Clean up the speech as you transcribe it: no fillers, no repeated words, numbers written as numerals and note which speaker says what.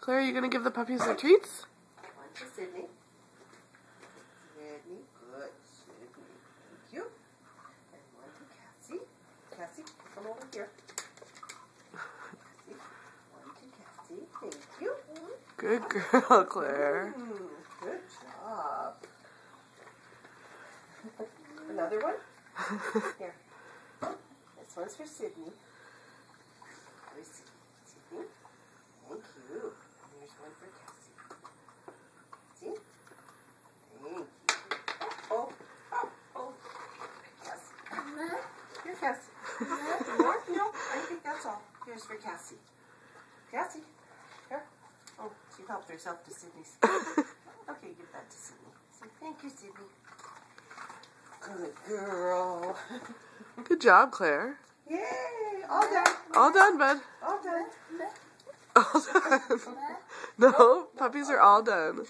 Speaker 1: Claire, are you going to give the puppies their treats?
Speaker 2: One to Sydney. Sydney, good. Sydney, thank you. And one to Cassie. Cassie, come over here. Cassie, one to Cassie. Thank you.
Speaker 1: Good girl, Claire.
Speaker 2: Good job. Another one? Here. This one's for Sydney. Where's Sydney? Thank you. And here's one for Cassie. See? Thank you. Oh. Cassie. Here, Cassie. More? No, I think that's all. Here's for Cassie. Cassie. Here. Oh, she helped herself to Sydney's. Okay, give that to Sydney. Say thank you, Sydney. Good girl.
Speaker 1: Good job, Claire.
Speaker 2: Yay! All done.
Speaker 1: All done, bud.
Speaker 2: All done.
Speaker 1: All done. No, puppies are all done.